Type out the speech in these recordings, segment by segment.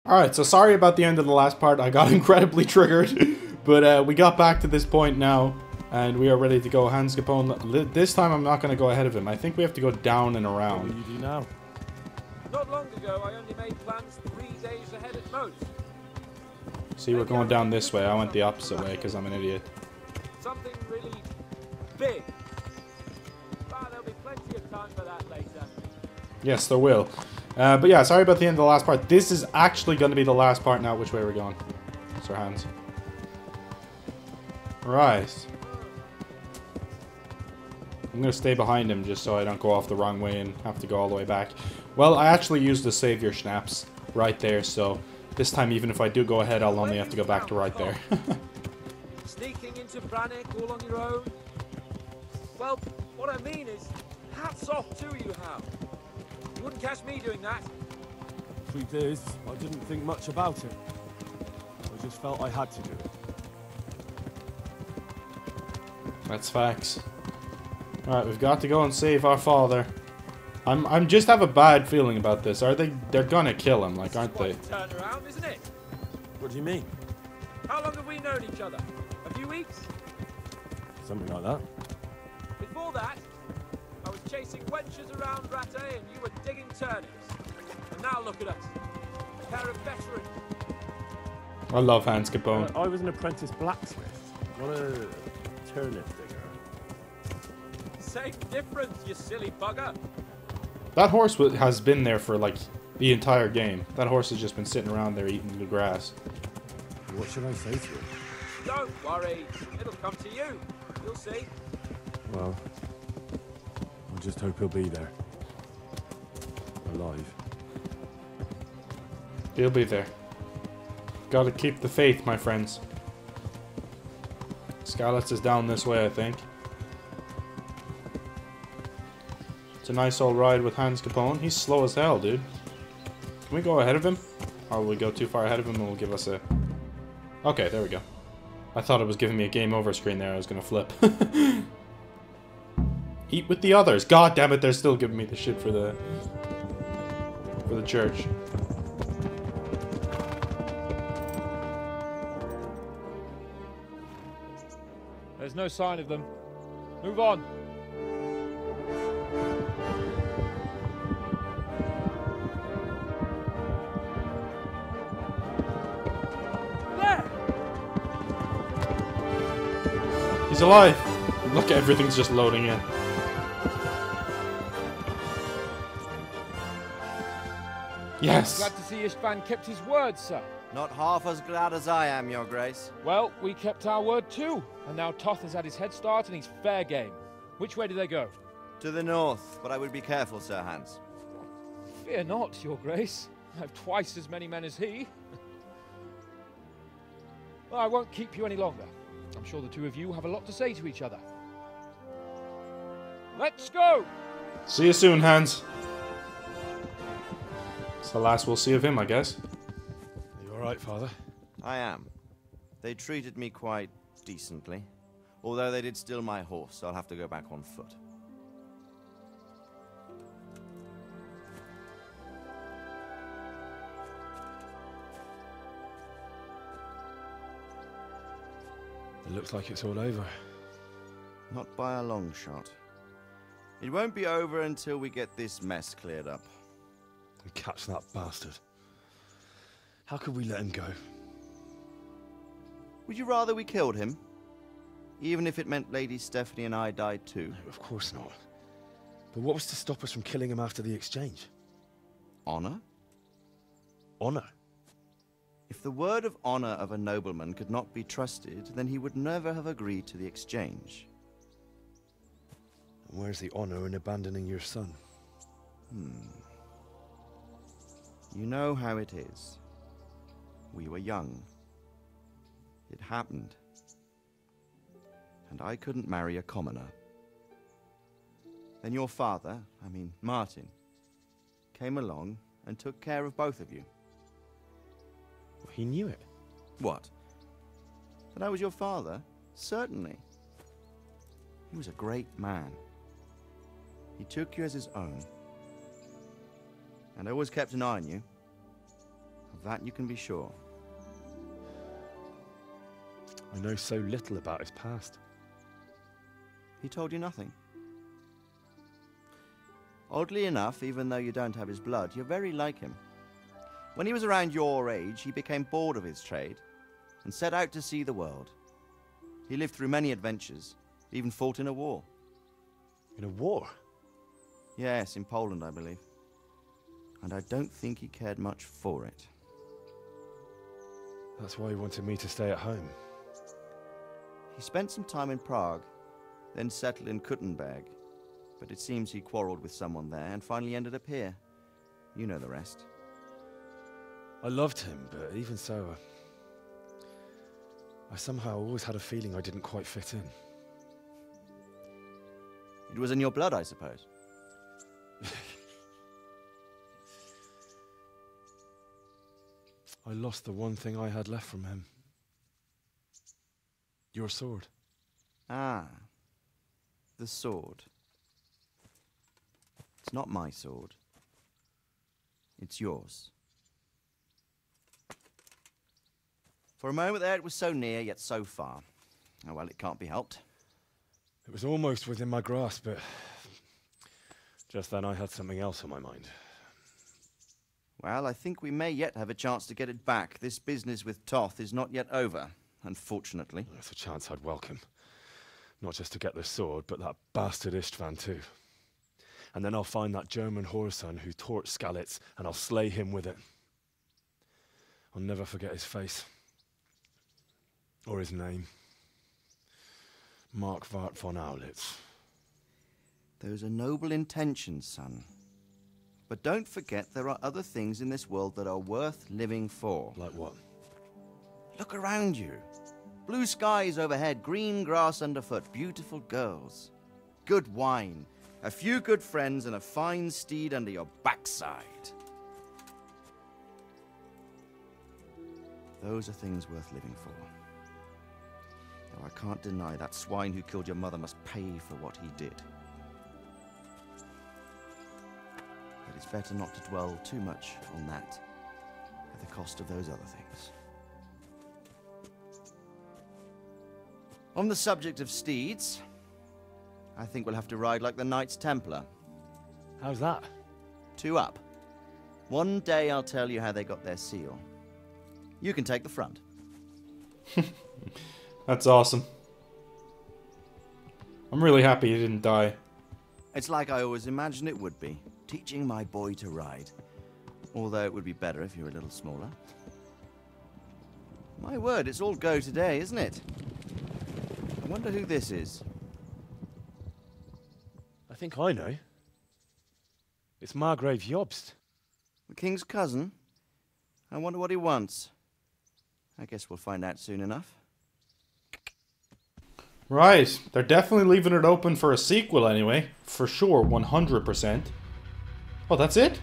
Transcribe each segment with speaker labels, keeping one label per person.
Speaker 1: Alright, so sorry about the end of the last part. I got incredibly triggered. But we got back to this point now. And we are ready to go. Hans Capone. This time I'm not going to go ahead of him. I think we have to go down and around.
Speaker 2: What will you do now?
Speaker 3: Not long ago, I only made plans 3 days ahead at most.
Speaker 1: See, we're going down this way. I went the opposite way because I'm an idiot.
Speaker 3: Something really big. But there'll be plenty of time for that later.
Speaker 1: Yes, there will. But yeah, sorry about the end of the last part. This is actually going to be the last part now. Which way we're going? Sir Hans. Right. I'm going to stay behind him just so I don't go off the wrong way and have to go all the way back. Well, I actually used the savior schnapps right there, so this time even if I do go ahead, I'll only have to go back to right there.
Speaker 3: Sneaking into Brannick all on your own? Well, what I mean is, hats off to you, Hal. You wouldn't catch me doing that.
Speaker 2: Truth is, I didn't think much about it. I just felt I had to do it.
Speaker 1: That's facts. Alright, we've got to go and save our father. I'm just have a bad feeling about this. They're gonna kill him, like, aren't they?
Speaker 3: Turn around, isn't it?
Speaker 2: What do you mean?
Speaker 3: How long have we known each other? A few weeks?
Speaker 2: Something like that.
Speaker 3: Before that, I was chasing wenches around Rattay and you were digging turnips. And now look at us. A pair of veterans.
Speaker 1: I love Hans Capone.
Speaker 2: I was an apprentice blacksmith, not a turnip digger.
Speaker 3: Same difference, you silly bugger.
Speaker 1: That horse has been there for, like, the entire game. That horse has just been sitting around there eating the grass.
Speaker 2: What should I say to him?
Speaker 3: Don't worry, it'll come to you. You'll see.
Speaker 2: Well, I just hope he'll be there. Alive.
Speaker 1: He'll be there. Gotta keep the faith, my friends. Skalitz is down this way, I think. It's a nice old ride with Hans Capone. He's slow as hell, dude. Can we go ahead of him? Or will we go too far ahead of him and will give us a... Okay, there we go. I thought it was giving me a game over screen there. I was gonna flip. Eat with the others. God damn it, they're still giving me the shit for the church.
Speaker 3: There's no sign of them. Move on.
Speaker 1: He's alive! Look, everything's just loading in. Yes!
Speaker 3: Glad to see Istvan kept his word, sir.
Speaker 4: Not half as glad as I am, Your Grace.
Speaker 3: Well, we kept our word too. And now Toth has had his head start and he's fair game. Which way do they go?
Speaker 4: To the north, but I would be careful, Sir Hans.
Speaker 3: Fear not, Your Grace. I have twice as many men as he. Well, I won't keep you any longer. I'm sure the two of you have a lot to say to each other. Let's go!
Speaker 1: See you soon, Hans. It's the last we'll see of him, I guess.
Speaker 2: Are you alright, Father?
Speaker 4: I am. They treated me quite decently. Although they did steal my horse, so I'll have to go back on foot.
Speaker 2: It looks like it's all over.
Speaker 4: Not by a long shot. It won't be over until we get this mess cleared up.
Speaker 2: And catch that bastard. How could we let him go?
Speaker 4: Would you rather we killed him? Even if it meant Lady Stephanie and I died too?
Speaker 2: No, of course not. But what was to stop us from killing him after the exchange?
Speaker 4: Honor?
Speaker 2: Honor?
Speaker 4: If the word of honor of a nobleman could not be trusted, then he would never have agreed to the exchange.
Speaker 2: And where's the honor in abandoning your son?
Speaker 4: You know how it is. We were young. It happened. And I couldn't marry a commoner. Then your father, Martin, came along and took care of both of you.
Speaker 2: He knew it.
Speaker 4: What? That I was your father? Certainly. He was a great man. He took you as his own. And always kept an eye on you. Of that you can be sure.
Speaker 2: I know so little about his past.
Speaker 4: He told you nothing? Oddly enough, even though you don't have his blood, you're very like him. When he was around your age, he became bored of his trade and set out to see the world. He lived through many adventures, even fought in a war.
Speaker 2: In a war?
Speaker 4: Yes, in Poland, I believe. And I don't think he cared much for it.
Speaker 2: That's why he wanted me to stay at home.
Speaker 4: He spent some time in Prague, then settled in Kuttenberg. But it seems he quarreled with someone there and finally ended up here. You know the rest.
Speaker 2: I loved him, but even so, I somehow always had a feeling I didn't quite fit in.
Speaker 4: It was in your blood, I suppose.
Speaker 2: I lost the one thing I had left from him. Your sword.
Speaker 4: Ah, the sword. It's not my sword. It's yours. For a moment there, it was so near, yet so far. Oh, well, it can't be helped.
Speaker 2: It was almost within my grasp, but just then I had something else on my mind.
Speaker 4: Well, I think we may yet have a chance to get it back. This business with Toth is not yet over, unfortunately.
Speaker 2: That's a chance I'd welcome. Not just to get the sword, but that bastard Istvan too. And then I'll find that German whoreson who torched Skalitz, and I'll slay him with it. I'll never forget his face. Or his name. Mark Vart von Aulitz.
Speaker 4: Those are noble intentions, son. But don't forget there are other things in this world that are worth living for.
Speaker 2: Like what?
Speaker 4: Look around you. Blue skies overhead, green grass underfoot, beautiful girls. Good wine, a few good friends, and a fine steed under your backside. Those are things worth living for. Though I can't deny that swine who killed your mother must pay for what he did. But it's better not to dwell too much on that at the cost of those other things. On the subject of steeds, I think we'll have to ride like the Knights Templar.
Speaker 2: How's that?
Speaker 4: 2 up. One day I'll tell you how they got their seal. You can take the front.
Speaker 1: That's awesome. I'm really happy he didn't die.
Speaker 4: It's like I always imagined it would be, teaching my boy to ride. Although it would be better if you were a little smaller. My word, it's all go today, isn't it? I wonder who this is.
Speaker 2: I think I know. It's Margrave Jobst.
Speaker 4: The king's cousin? I wonder what he wants. I guess we'll find out soon enough.
Speaker 1: Right, they're definitely leaving it open for a sequel anyway. For sure, 100%. Oh, that's it?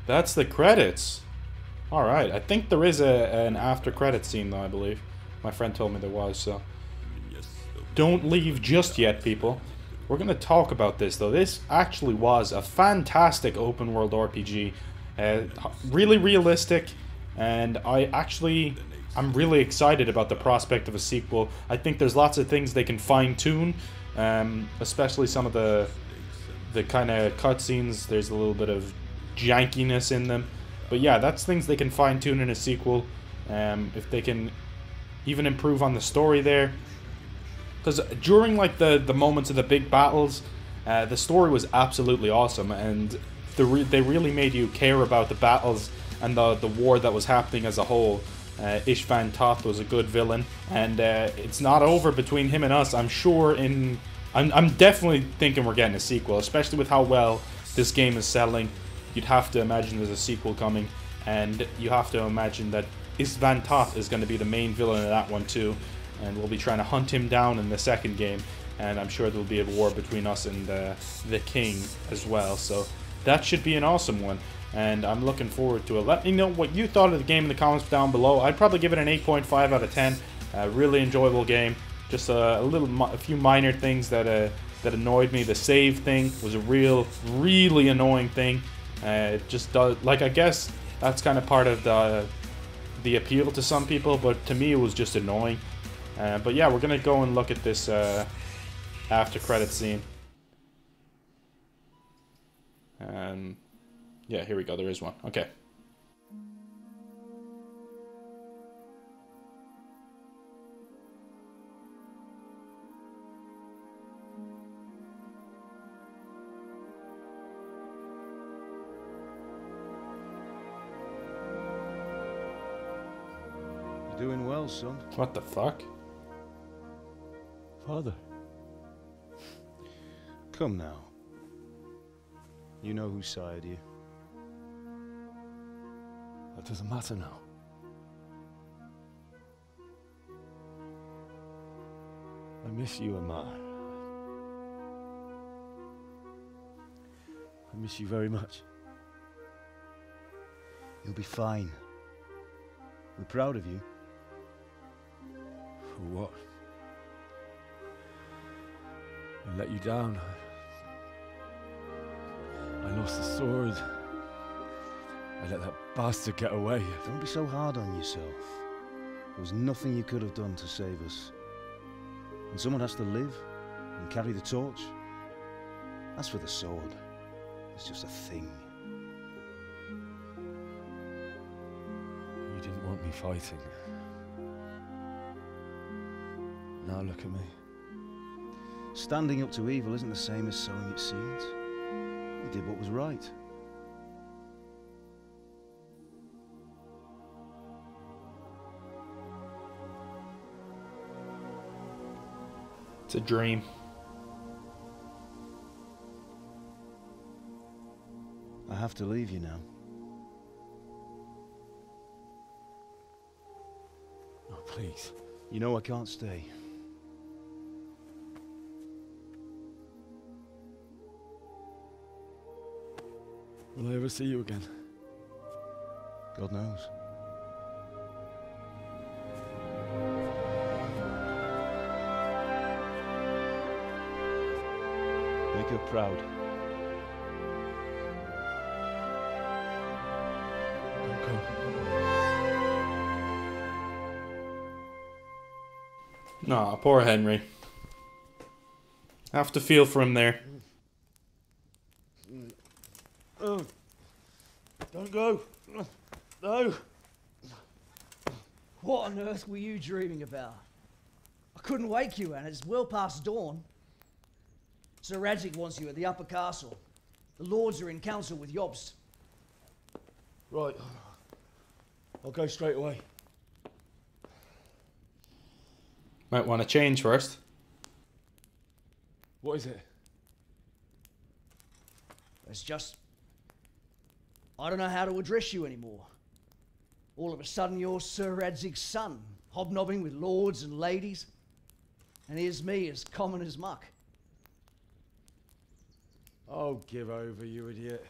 Speaker 1: That's the credits. Alright, I think there is an after credit scene though, I believe. My friend told me there was, so... Don't leave just yet, people. We're going to talk about this though. This actually was a fantastic open world RPG. Really realistic, and I'm really excited about the prospect of a sequel. I think there's lots of things they can fine-tune, especially some of the kind of cutscenes. There's a little bit of jankiness in them. But yeah, that's things they can fine-tune in a sequel. If they can even improve on the story there. Because during like the moments of the big battles, the story was absolutely awesome. And they really made you care about the battles and the war that was happening as a whole. Istvan Toth was a good villain, and it's not over between him and us. I'm sure I'm definitely thinking we're getting a sequel, especially with how well this game is selling. You'd have to imagine there's a sequel coming, and you have to imagine that Istvan Toth is going to be the main villain of that one too, and we'll be trying to hunt him down in the second game, and I'm sure there'll be a war between us and the king as well, so that should be an awesome one. And I'm looking forward to it. Let me know what you thought of the game in the comments down below. I'd probably give it an 8.5 out of 10. Really enjoyable game. Just a few minor things that annoyed me. The save thing was a really annoying thing. It just does, like, I guess that's kind of part of the appeal to some people, but to me it was just annoying. But yeah, we're gonna go and look at this after credit scene. Yeah, here we go, there is one. Okay.
Speaker 5: You're doing well, son.
Speaker 1: What the fuck?
Speaker 2: Father.
Speaker 5: Come now. You know whose side you.
Speaker 2: That doesn't matter now. I miss you, Amar. I miss you very much.
Speaker 5: You'll be fine. We're proud of you.
Speaker 2: For what? I let you down. I lost the sword. I let that bastard get away.
Speaker 5: Don't be so hard on yourself. There was nothing you could have done to save us. And someone has to live and carry the torch. As for the sword, it's just a thing.
Speaker 2: You didn't want me fighting. Now look at me.
Speaker 5: Standing up to evil isn't the same as sowing its seeds. You did what was right.
Speaker 1: It's a dream.
Speaker 5: I have to leave you now.
Speaker 2: Oh, please.
Speaker 5: You know I can't stay.
Speaker 2: Will I ever see you again?
Speaker 5: God knows. Make her proud.
Speaker 2: Don't go.
Speaker 1: Nah, poor Henry. Have to feel for him there.
Speaker 5: Don't go. No.
Speaker 6: What on earth were you dreaming about? I couldn't wake you, and it's well past dawn. Sir Radzig wants you at the upper castle. The lords are in council with Jobst.
Speaker 2: Right. I'll go straight away.
Speaker 1: Might want to change first.
Speaker 2: What is it?
Speaker 6: It's just... I don't know how to address you anymore. All of a sudden you're Sir Radzig's son, hobnobbing with lords and ladies. And here's me, as common as muck.
Speaker 2: Oh, give over, you idiot.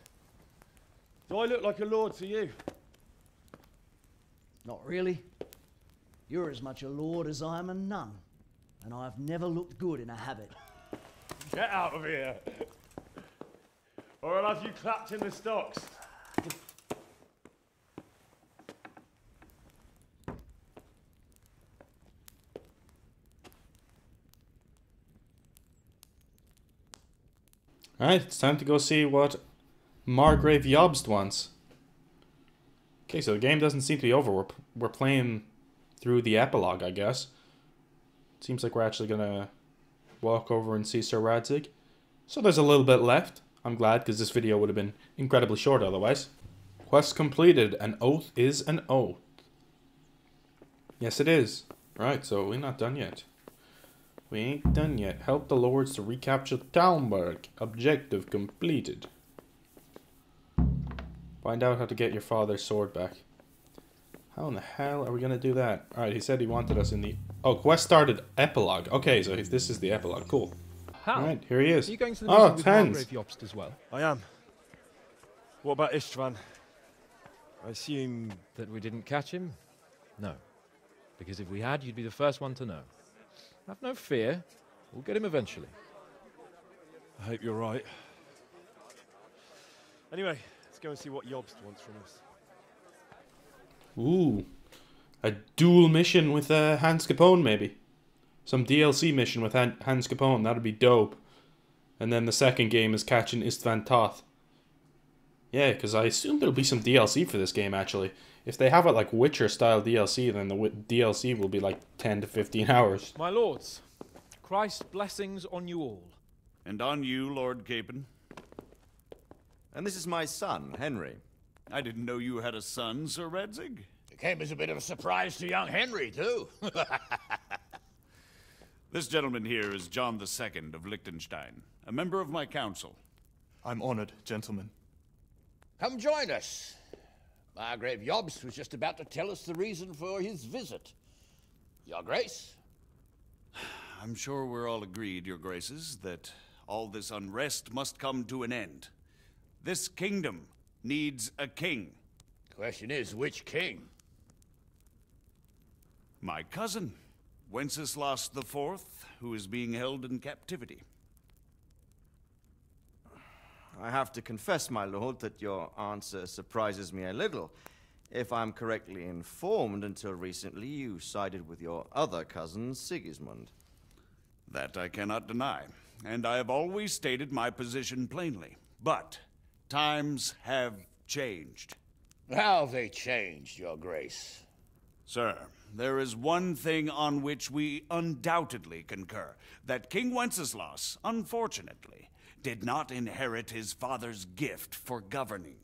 Speaker 2: Do I look like a lord to you?
Speaker 6: Not really. You're as much a lord as I am a nun. And I've never looked good in a habit.
Speaker 2: Get out of here! Or I'll have you clapped in the stocks.
Speaker 1: Alright, it's time to go see what Margrave Jobst wants. Okay, so the game doesn't seem to be over. We're playing through the epilogue, I guess. Seems like we're actually gonna walk over and see Sir Radzig. So there's a little bit left. I'm glad, because this video would have been incredibly short otherwise. Quest completed. An oath is an oath. Yes, it is. Right, so we're not done yet. We ain't done yet. Help the lords to recapture Talmberg. Objective completed. Find out how to get your father's sword back. How in the hell are we gonna do that? Alright, he said he wanted us in the... Oh, quest started epilogue. Okay, so this is the epilogue. Cool.
Speaker 7: How?
Speaker 1: Alright, here he is.
Speaker 7: Are you going to the
Speaker 1: Oh,
Speaker 7: meeting with
Speaker 1: Tens.
Speaker 7: Margrave Jobst as well?
Speaker 2: I am. What about Istvan? I assume...
Speaker 7: That we didn't catch him? No. Because if we had, you'd be the first one to know. Have no fear. We'll get him eventually.
Speaker 2: I hope you're right. Anyway, it's go and see what Jobst wants from us.
Speaker 1: Ooh. A dual mission with Hans Capone, maybe. Some DLC mission with Hans Capone. That'd be dope. And then the second game is catching Istvan Toth. Yeah, because I assume there'll be some DLC for this game, actually. If they have it like Witcher-style DLC, then the DLC will be like 10 to 15 hours.
Speaker 7: My lords, Christ's blessings on you all.
Speaker 8: And on you, Lord Capon.
Speaker 4: And this is my son, Henry.
Speaker 8: I didn't know you had a son, Sir Redzig.
Speaker 9: It came as a bit of a surprise to young Henry, too.
Speaker 8: This gentleman here is John II of Liechtenstein, a member of my council.
Speaker 10: I'm honored, gentlemen.
Speaker 9: Come join us. Margrave Jobst was just about to tell us the reason for his visit. Your Grace?
Speaker 8: I'm sure we're all agreed, Your Graces, that all this unrest must come to an end. This kingdom needs a king.
Speaker 9: Question is, which king?
Speaker 8: My cousin, Wenceslas IV, who is being held in captivity.
Speaker 4: I have to confess, my lord, that your answer surprises me a little. If I'm correctly informed, until recently you sided with your other cousin, Sigismund.
Speaker 8: That I cannot deny, and I have always stated my position plainly. But times have changed.
Speaker 9: How have they changed, Your Grace?
Speaker 8: Sir, there is one thing on which we undoubtedly concur, that King Wenceslas, unfortunately, did not inherit his father's gift for governing.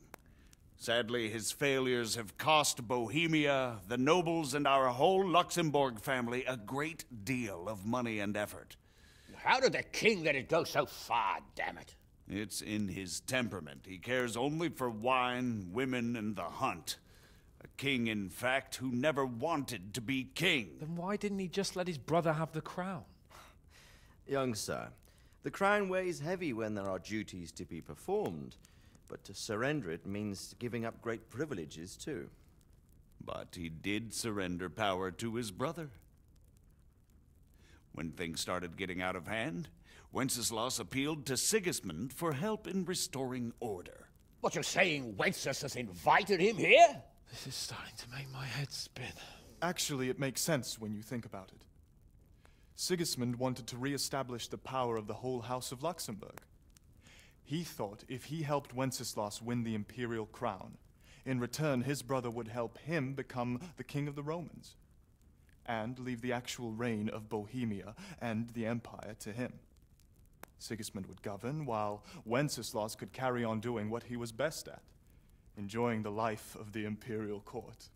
Speaker 8: Sadly, his failures have cost Bohemia, the nobles, and our whole Luxembourg family a great deal of money and effort.
Speaker 9: How did the king let it go so far, damn it?
Speaker 8: It's in his temperament. He cares only for wine, women, and the hunt. A king, in fact, who never wanted to be king.
Speaker 7: Then why didn't he just let his brother have the crown?
Speaker 4: Young sir, the crown weighs heavy when there are duties to be performed, but to surrender it means giving up great privileges too.
Speaker 8: But he did surrender power to his brother. When things started getting out of hand, Wenceslas appealed to Sigismund for help in restoring order.
Speaker 9: What, you're saying Wenceslas has invited him here?
Speaker 7: This is starting to make my head spin.
Speaker 10: Actually, it makes sense when you think about it. Sigismund wanted to re-establish the power of the whole House of Luxembourg. He thought if he helped Wenceslas win the imperial crown, in return his brother would help him become the king of the Romans, and leave the actual reign of Bohemia and the empire to him. Sigismund would govern, while Wenceslas could carry on doing what he was best at, enjoying the life of the imperial court.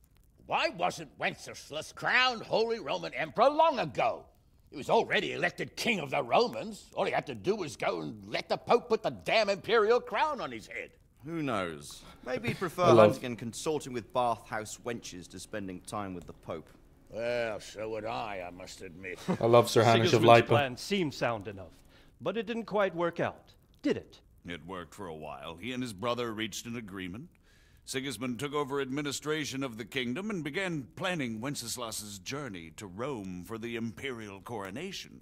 Speaker 9: Why wasn't Wenceslas crowned Holy Roman Emperor long ago? He was already elected king of the Romans. All he had to do was go and let the Pope put the damn imperial crown on his head.
Speaker 4: Who knows? Maybe he'd prefer hunting and consorting with bathhouse wenches to spending time with the Pope.
Speaker 9: Well, so would I must admit.
Speaker 1: I love Sir Hanish of
Speaker 11: Sigismund's
Speaker 1: Lipa.
Speaker 11: plan seemed sound enough, but it didn't quite work out, did it?
Speaker 8: It worked for a while. He and his brother reached an agreement. Sigismund took over administration of the kingdom and began planning Wenceslas's journey to Rome for the imperial coronation.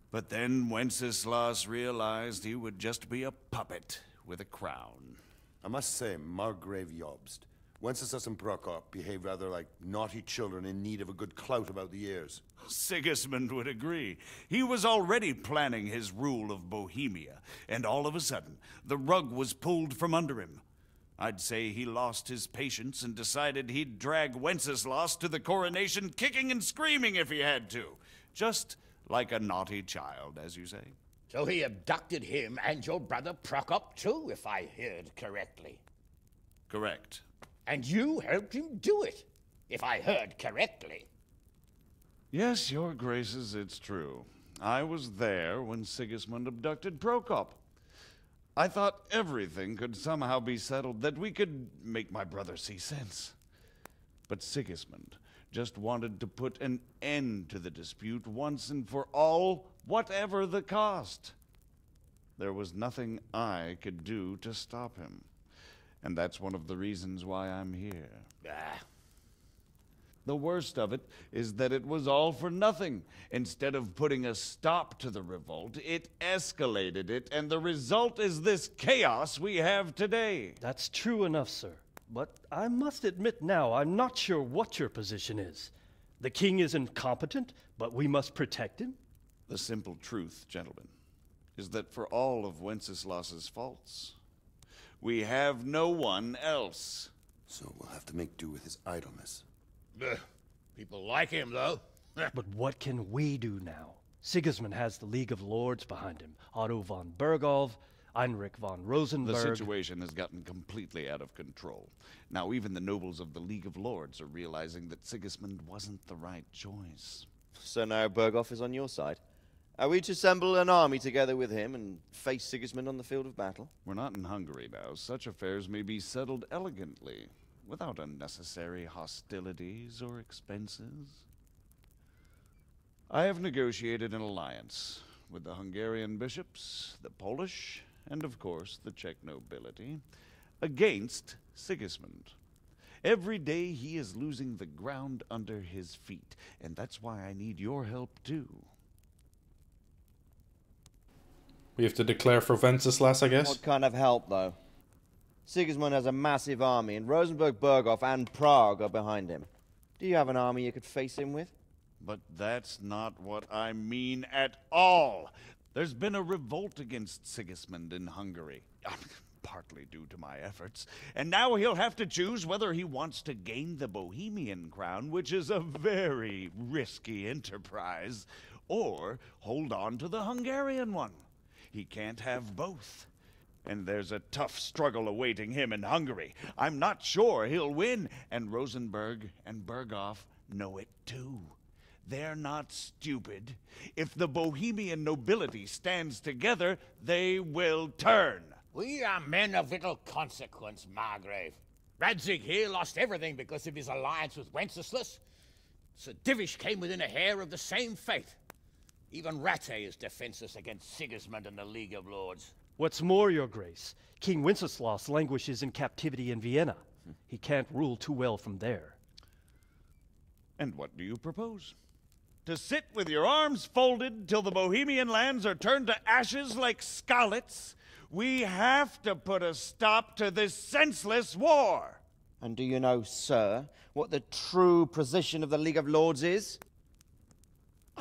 Speaker 8: But then Wenceslas realized he would just be a puppet with a crown.
Speaker 12: I must say, Margrave Jobst, Wenceslas and Prokop behave rather like naughty children in need of a good clout about the ears.
Speaker 8: Sigismund would agree. He was already planning his rule of Bohemia, and all of a sudden, the rug was pulled from under him. I'd say he lost his patience and decided he'd drag Wenceslas to the coronation kicking and screaming if he had to. Just like a naughty child, as you say.
Speaker 9: So he abducted him and your brother Prokop too, if I heard correctly.
Speaker 8: Correct.
Speaker 9: And you helped him do it, if I heard correctly.
Speaker 8: Yes, your graces, it's true. I was there when Sigismund abducted Prokop. I thought everything could somehow be settled, that we could make my brother see sense. But Sigismund just wanted to put an end to the dispute once and for all, whatever the cost. There was nothing I could do to stop him. And that's one of the reasons why I'm here. The worst of it is that it was all for nothing. Instead of putting a stop to the revolt, it escalated it, and the result is this chaos we have today.
Speaker 11: That's true enough, sir. But I must admit now, I'm not sure what your position is. The king is incompetent, but we must protect him?
Speaker 8: The simple truth, gentlemen, is that for all of Wenceslas's faults, we have no one else.
Speaker 12: So we'll have to make do with his idleness.
Speaker 9: People like him, though.
Speaker 11: But what can we do now? Sigismund has the League of Lords behind him. Otto von Berghof, Heinrich von Rosenberg.
Speaker 8: The situation has gotten completely out of control. Now even the nobles of the League of Lords are realizing that Sigismund wasn't the right choice.
Speaker 4: So now Berghof is on your side. Are we to assemble an army together with him and face Sigismund on the field of battle?
Speaker 8: We're not in Hungary now. Such affairs may be settled elegantly, without unnecessary hostilities or expenses. I have negotiated an alliance with the Hungarian bishops, the Polish, and of course the Czech nobility, against Sigismund. Every day he is losing the ground under his feet, and that's why I need your help too.
Speaker 1: We have to declare for Wenceslas, I guess.
Speaker 4: What kind of help, though? Sigismund has a massive army, and Rosenberg, Berghof, and Prague are behind him. Do you have an army you could face him with?
Speaker 8: But that's not what I mean at all. There's been a revolt against Sigismund in Hungary, partly due to my efforts, and now he'll have to choose whether he wants to gain the Bohemian crown, which is a very risky enterprise, or hold on to the Hungarian one. He can't have both. And there's a tough struggle awaiting him in Hungary. I'm not sure he'll win, and Rosenberg and Berghof know it too. They're not stupid. If the Bohemian nobility stands together, they will turn.
Speaker 9: We are men of little consequence, Margrave. Radzig here lost everything because of his alliance with Wenceslas. Sir Divish came within a hair of the same fate. Even Rattay is defenseless against Sigismund and the League of Lords.
Speaker 11: What's more, your grace, King Wenceslas languishes in captivity in Vienna. He can't rule too well from there.
Speaker 8: And what do you propose? To sit with your arms folded till the Bohemian lands are turned to ashes like Skalitz? We have to put a stop to this senseless war.
Speaker 4: And do you know, sir, what the true position of the League of Lords is?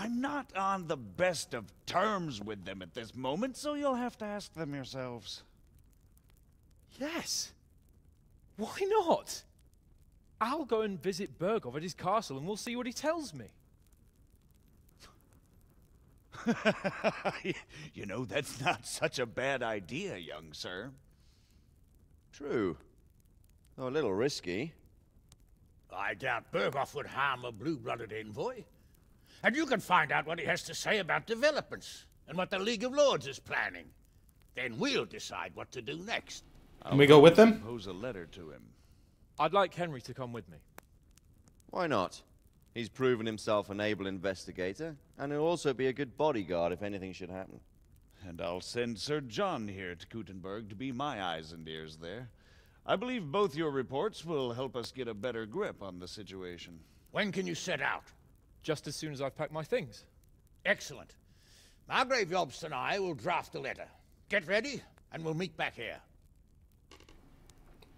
Speaker 8: I'm not on the best of terms with them at this moment, so you'll have to ask them yourselves.
Speaker 7: Yes. Why not? I'll go and visit Berghof at his castle and we'll see what he tells me.
Speaker 8: You know, that's not such a bad idea, young sir.
Speaker 4: True. Though a little risky.
Speaker 9: I doubt Berghof would harm a blue-blooded envoy. And you can find out what he has to say about developments and what the League of Lords is planning. Then we'll decide what to do next.
Speaker 1: Can we go with them?
Speaker 8: Pose a letter to him.
Speaker 7: I'd like Henry to come with me.
Speaker 4: Why not? He's proven himself an able investigator, and he'll also be a good bodyguard if anything should happen.
Speaker 8: And I'll send Sir John here to Kuttenberg to be my eyes and ears there. I believe both your reports will help us get a better grip on the situation.
Speaker 9: When can you set out?
Speaker 7: Just as soon as I've packed my things.
Speaker 9: Excellent. Margrave Jobst and I will draft a letter. Get ready, and we'll meet back here.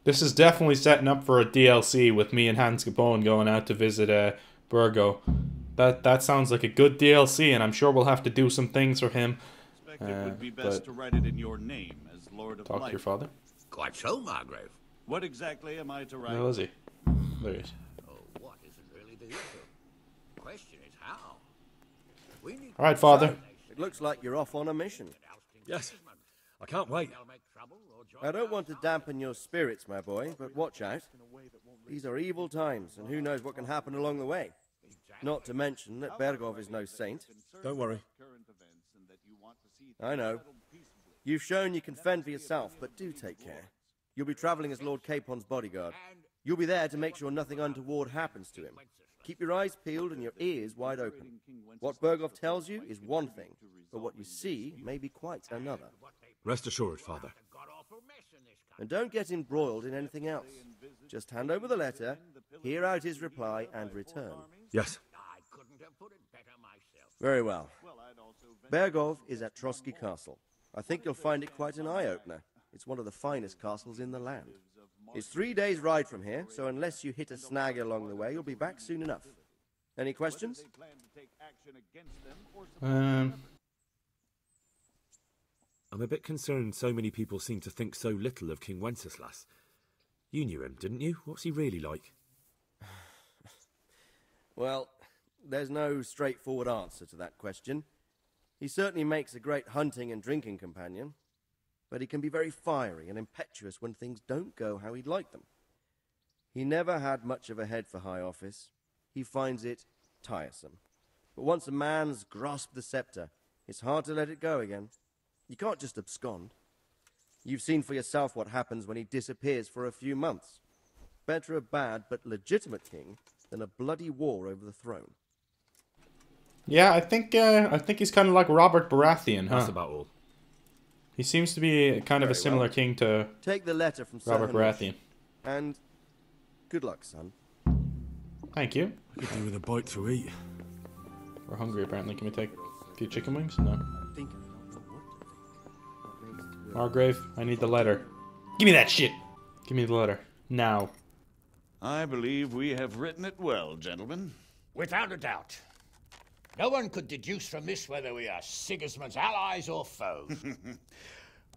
Speaker 1: This is definitely setting up for a DLC with me and Hans Capone going out to visit Burgo. That sounds like a good DLC, and I'm sure we'll have to do some things for him.
Speaker 8: It would be best to write it in your name as Lord of
Speaker 1: Talk
Speaker 8: Light.
Speaker 1: to your father.
Speaker 9: Quite so, Margrave.
Speaker 8: What exactly am I to write?
Speaker 1: Where is he? There he is.
Speaker 9: Oh, what isn't really the issue? The question is how. We need
Speaker 1: All right, father.
Speaker 13: It looks like you're off on a mission.
Speaker 14: Yes, I can't wait.
Speaker 13: I don't want to dampen your spirits, my boy, but watch out. These are evil times, and who knows what can happen along the way. Not to mention that Berghof is no saint.
Speaker 14: Don't worry.
Speaker 13: I know. You've shown you can fend for yourself, but do take care. You'll be traveling as Lord Capon's bodyguard. You'll be there to make sure nothing untoward happens to him. Keep your eyes peeled and your ears wide open. What Berghof tells you is one thing, but what you see may be quite another.
Speaker 14: Rest assured, Father.
Speaker 13: And don't get embroiled in anything else. Just hand over the letter, hear out his reply, and return.
Speaker 14: Yes.
Speaker 13: Very well. Bergov is at Trotsky Castle. I think you'll find it quite an eye-opener. It's one of the finest castles in the land. It's 3 days' ride from here, so unless you hit a snag along the way, you'll be back soon enough. Any questions?
Speaker 2: I'm a bit concerned so many people seem to think so little of King Wenceslas. You knew him, didn't you? What's he really like?
Speaker 13: Well, there's no straightforward answer to that question. He certainly makes a great hunting and drinking companion, but he can be very fiery and impetuous when things don't go how he'd like them. He never had much of a head for high office. He finds it tiresome. But once a man's grasped the scepter, it's hard to let it go again. You can't just abscond. You've seen for yourself what happens when he disappears for a few months. Better a bad but legitimate king than a bloody war over the throne.
Speaker 1: Yeah, I think he's kind of like Robert Baratheon, huh?
Speaker 2: That's about all.
Speaker 1: He seems to be kind of a similar king to
Speaker 13: Take the letter from
Speaker 1: Robert Baratheon.
Speaker 13: And good luck, son.
Speaker 1: Thank you.
Speaker 14: I could do with a bite to eat.
Speaker 1: We're hungry, apparently. Can we take a few chicken wings? No. Margrave, I need the letter. Give me that shit! Give me the letter. Now.
Speaker 8: I believe we have written it well, gentlemen.
Speaker 9: Without a doubt. No one could deduce from this whether we are Sigismund's allies or foes.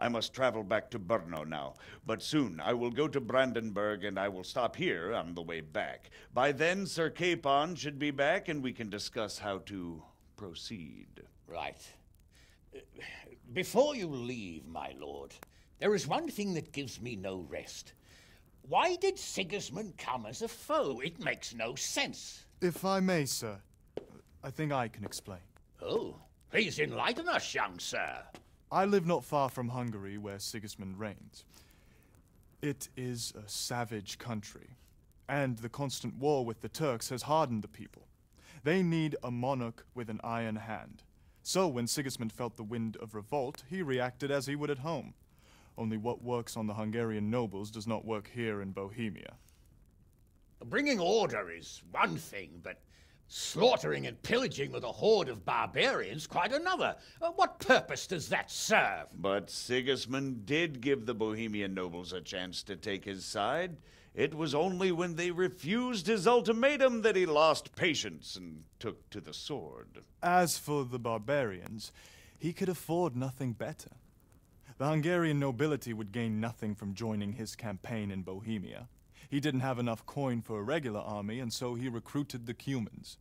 Speaker 8: I must travel back to Brno now, but soon I will go to Brandenburg and I will stop here on the way back. By then, Sir Capon should be back and we can discuss how to proceed.
Speaker 9: Right. Before you leave, my lord, there is one thing that gives me no rest. Why did Sigismund come as a foe? It makes no sense.
Speaker 10: If I may, sir, I think I can explain.
Speaker 9: Oh, please enlighten us, young sir.
Speaker 10: I live not far from Hungary, where Sigismund reigns. It is a savage country, and the constant war with the Turks has hardened the people. They need a monarch with an iron hand. So when Sigismund felt the wind of revolt, he reacted as he would at home. Only what works on the Hungarian nobles does not work here in Bohemia.
Speaker 9: Bringing order is one thing, but slaughtering and pillaging with a horde of barbarians quite another. What purpose does that serve?
Speaker 8: But Sigismund did give the Bohemian nobles a chance to take his side. It was only when they refused his ultimatum that he lost patience and took to the sword.
Speaker 10: As for the barbarians, he could afford nothing better. The Hungarian nobility would gain nothing from joining his campaign in Bohemia. He didn't have enough coin for a regular army, and so he recruited the Cumans.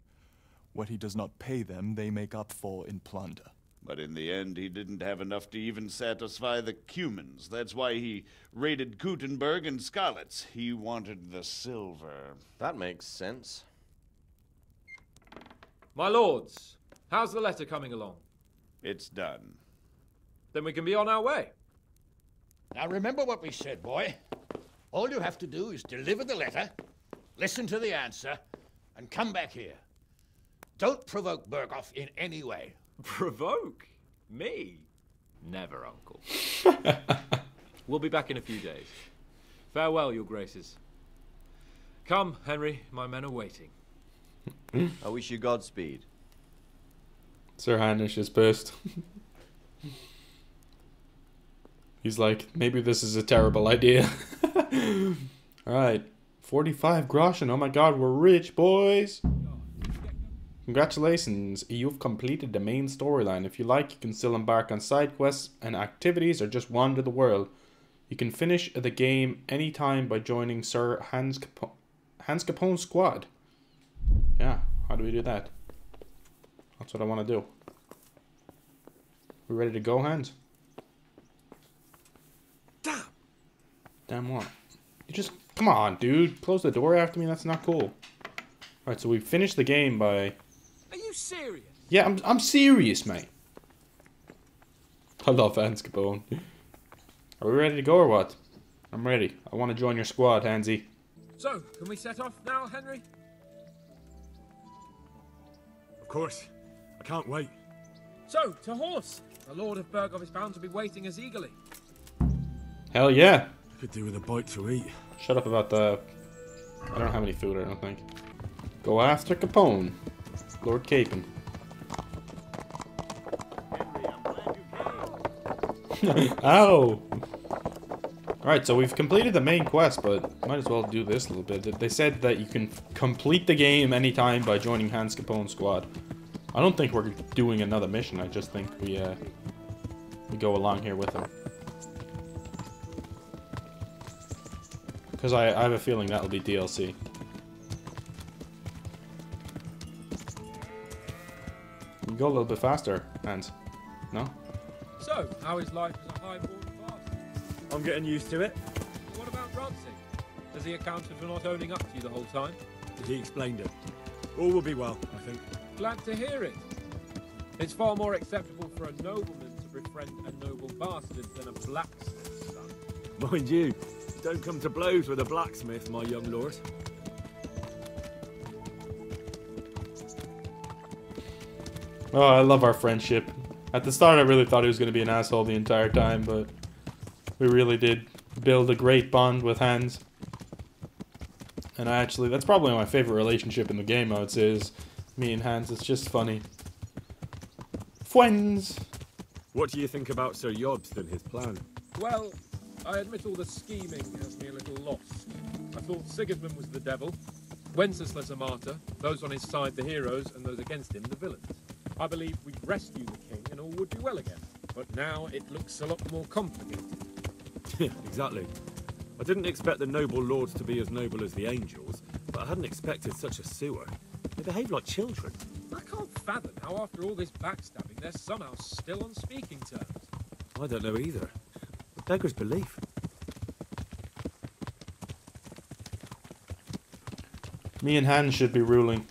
Speaker 10: What he does not pay them, they make up for in plunder.
Speaker 8: But in the end, he didn't have enough to even satisfy the Cumans. That's why he raided Kuttenberg and Skalitz. He wanted the silver.
Speaker 15: That makes sense.
Speaker 7: My lords, how's the letter coming along?
Speaker 8: It's done.
Speaker 7: Then we can be on our way.
Speaker 9: Now remember what we said, boy. All you have to do is deliver the letter, listen to the answer, and come back here. Don't provoke Berghoff in any way.
Speaker 7: Provoke? Me? Never, Uncle. We'll be back in a few days. Farewell, your graces. Come, Henry, my men are waiting.
Speaker 13: I wish you Godspeed.
Speaker 1: Sir Heinrich is pissed. He's like, maybe this is a terrible idea. Alright. 45 groschen. Oh my god, we're rich, boys. Congratulations, you've completed the main storyline. If you like, you can still embark on side quests and activities or just wander the world. You can finish the game anytime by joining Sir Hans Capone's squad. Yeah, how do we do that? That's what I want to do. We ready to go, Hans?
Speaker 14: Damn!
Speaker 1: Damn what? You just... Come on, dude. Close the door after me? That's not cool. Alright, so we finished the game by...
Speaker 3: Are you serious?
Speaker 1: Yeah, I'm serious, mate. I love Hans Capone. Are we ready to go or what? I'm ready. I want to join your squad, Hansy.
Speaker 3: So, can we set off now, Henry?
Speaker 14: Of course. I can't wait.
Speaker 3: So, to horse. The Lord of Berghoff is bound to be waiting as eagerly.
Speaker 1: Hell yeah.
Speaker 14: Could do with a bite to eat.
Speaker 1: Shut up about the... I don't have any food, I don't think. Go after Capone. Lord Capon. Ow! Alright, so we've completed the main quest, but might as well do this a little bit. They said that you can complete the game anytime by joining Hans Capone's squad. I don't think we're doing another mission, I just think we go along here with him. Because I have a feeling that'll be DLC. You can go a little bit faster, Hans. No?
Speaker 3: So, how is life as a highborn bastard?
Speaker 14: I'm getting used to it.
Speaker 3: What about Ranzig? Has he accounted for not owning up to you the whole time?
Speaker 14: He explained it. All will be well, I think.
Speaker 3: Glad to hear it. It's far more acceptable for a nobleman to befriend a noble bastard than a blacksmith's son.
Speaker 14: Mind you, don't come to blows with a blacksmith, my young lord.
Speaker 1: Oh, I love our friendship. At the start, I really thought he was going to be an asshole the entire time, but we really did build a great bond with Hans. And that's probably my favorite relationship in the game, I would say, is me and Hans. It's just funny. Friends!
Speaker 14: What do you think about Sir Jobst and his plan?
Speaker 3: Well, I admit all the scheming has me a little lost. I thought Sigismund was the devil, Wenceslas a martyr, those on his side the heroes, and those against him the villains. I believe we'd rescue the king and all would be well again. But now it looks a lot more complicated.
Speaker 14: Exactly. I didn't expect the noble lords to be as noble as the angels, but I hadn't expected such a sewer. They behave like children.
Speaker 3: I can't fathom how after all this backstabbing they're somehow still on speaking terms.
Speaker 14: I don't know either. A beggar's belief.
Speaker 1: Me and Hans should be ruling.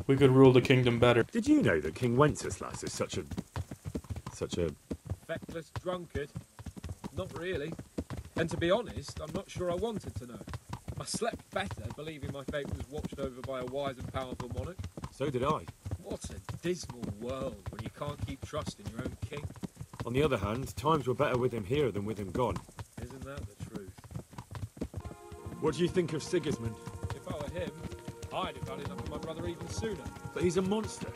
Speaker 1: We could rule the kingdom better.
Speaker 14: Did you know that King Wenceslas is such a...
Speaker 3: Feckless drunkard? Not really. And to be honest, I'm not sure I wanted to know. I slept better believing my fate was watched over by a wise and powerful monarch.
Speaker 14: So did I.
Speaker 3: What a dismal world when you can't keep trusting your own king.
Speaker 14: On the other hand, times were better with him here than with him gone.
Speaker 3: Isn't that the truth?
Speaker 14: What do you think of Sigismund?
Speaker 3: If I were him, I'd have had enough of my brother even sooner.
Speaker 14: But he's a monster.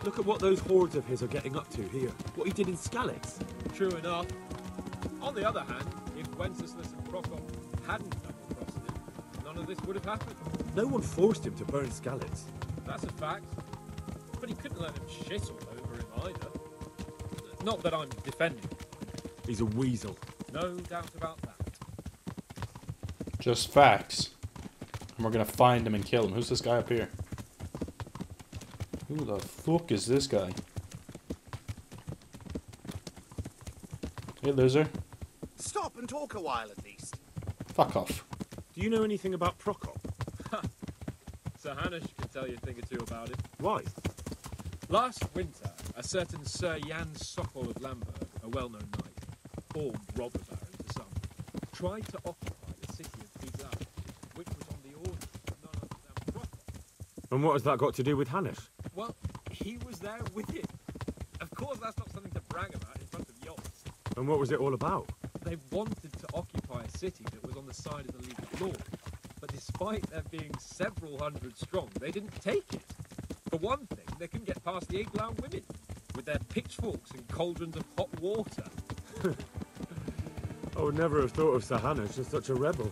Speaker 14: Look at what those hordes of his are getting up to here. What he did in Skalitz.
Speaker 3: True enough. On the other hand, if Wenceslas and Prokop hadn't double-crossed him, none of this would have happened.
Speaker 14: No one forced him to burn Skalitz.
Speaker 3: That's a fact. But he couldn't let him shit all over him either. Not that I'm defending him.
Speaker 14: He's a weasel.
Speaker 3: No doubt about that.
Speaker 1: Just facts. And we're gonna find him and kill him. Who's this guy up here? Who the fuck is this guy? Hey, loser.
Speaker 9: Stop and talk a while at least.
Speaker 1: Fuck off.
Speaker 14: Do you know anything about Prokop?
Speaker 3: Sir Hanush can tell you a thing or two about him.
Speaker 14: Why?
Speaker 3: Last winter, a certain Sir Jan Sokol of Lamberg, a well-known knight, or robber baron to some, tried to occupy the city of Bizarre, which was on the order of none other than Prokop.
Speaker 14: And what has that got to do with Hanush?
Speaker 3: Well, he was there with him. Of course, that's not something to brag about in front of Yops.
Speaker 14: And what was it all about?
Speaker 3: They wanted to occupy a city that was on the side of the League of Lords. But despite there being several hundred strong, they didn't take it. For one thing, they couldn't get past the Epilogue women, with their pitchforks and cauldrons of hot water.
Speaker 14: I would never have thought of Sir Hanush as such a rebel.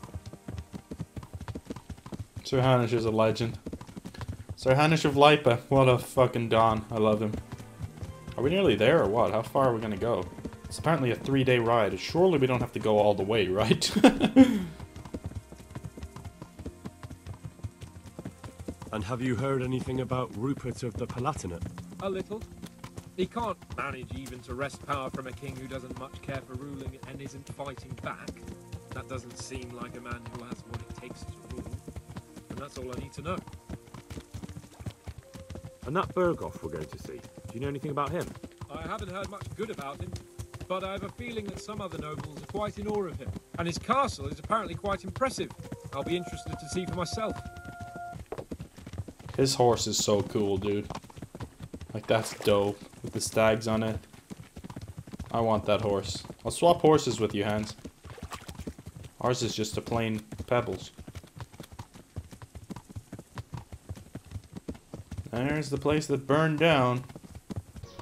Speaker 1: Sir Hanush is a legend. Sir Hanush of Lipa, what a fucking don. I love him. Are we nearly there or what? How far are we gonna go? It's apparently a 3-day ride. Surely we don't have to go all the way, right?
Speaker 14: And have you heard anything about Rupert of the Palatinate?
Speaker 3: A little. He can't manage even to wrest power from a king who doesn't much care for ruling and isn't fighting back. That doesn't seem like a man who has what it takes to rule. And that's all I need to know.
Speaker 14: And that Berghoff we're going to see, do you know anything about him?
Speaker 3: I haven't heard much good about him, but I have a feeling that some other nobles are quite in awe of him. And his castle is apparently quite impressive. I'll be interested to see for myself.
Speaker 1: His horse is so cool, dude. Like, that's dope. With the stags on it. I want that horse. I'll swap horses with you, Hans. Ours is just a plain pebbles. There's the place that burned down.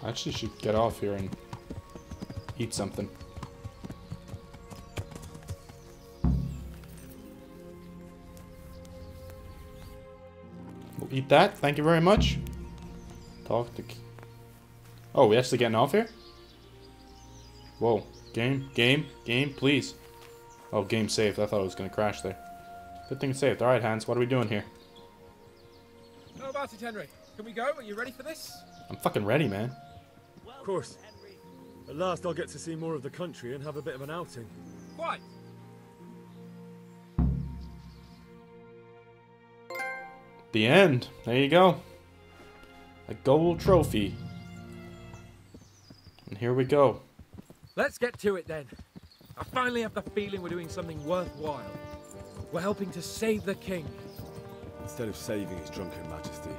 Speaker 1: I actually should get off here and eat something. We'll eat that. Thank you very much. Talk to... Oh, we actually getting off here? Whoa. Game, please. Oh, game saved. I thought it was going to crash there. Good thing it saved. Alright, Hans, what are we doing here?
Speaker 3: How about it, Henry? Can we go? Are you ready for this?
Speaker 1: I'm fucking ready, man.
Speaker 14: Of course. At last I'll get to see more of the country and have a bit of an outing.
Speaker 3: Quite.
Speaker 1: The end. There you go. A gold trophy. And here we go.
Speaker 3: Let's get to it then. I finally have the feeling we're doing something worthwhile. We're helping to save the king.
Speaker 2: Instead of saving his drunken majesty,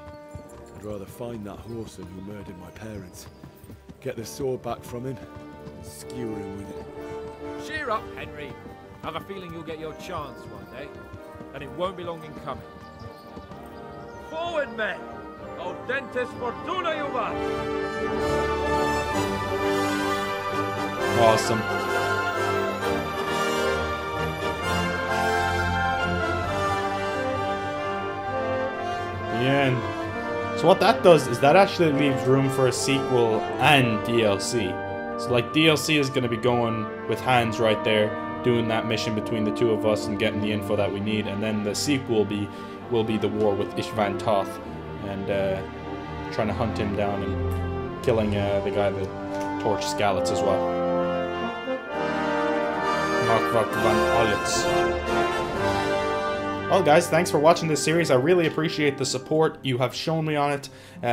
Speaker 2: I'd rather find that whoreson who murdered my parents, get the sword back from him, and skewer him with it.
Speaker 3: Cheer up, Henry. I have a feeling you'll get your chance one day, and it won't be long in coming. Forward, men! Audentes fortuna juvat!
Speaker 1: Awesome. The end. So what that does is that actually leaves room for a sequel and DLC. So like DLC is going to be going with Hans right there, doing that mission between the two of us and getting the info that we need, and then the sequel will be the war with Ishvan Toth and trying to hunt him down and killing the guy that torched Skalitz as well. Markvart van Olitz. Well guys, thanks for watching this series. I really appreciate the support you have shown me on it.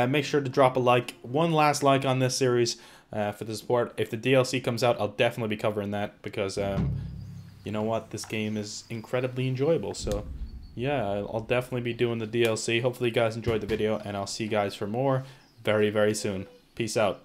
Speaker 1: Make sure to drop a like, one last like on this series for the support. If the DLC comes out, I'll definitely be covering that because you know what, this game is incredibly enjoyable. So yeah, I'll definitely be doing the DLC. Hopefully you guys enjoyed the video, and I'll see you guys for more very, very soon. Peace out.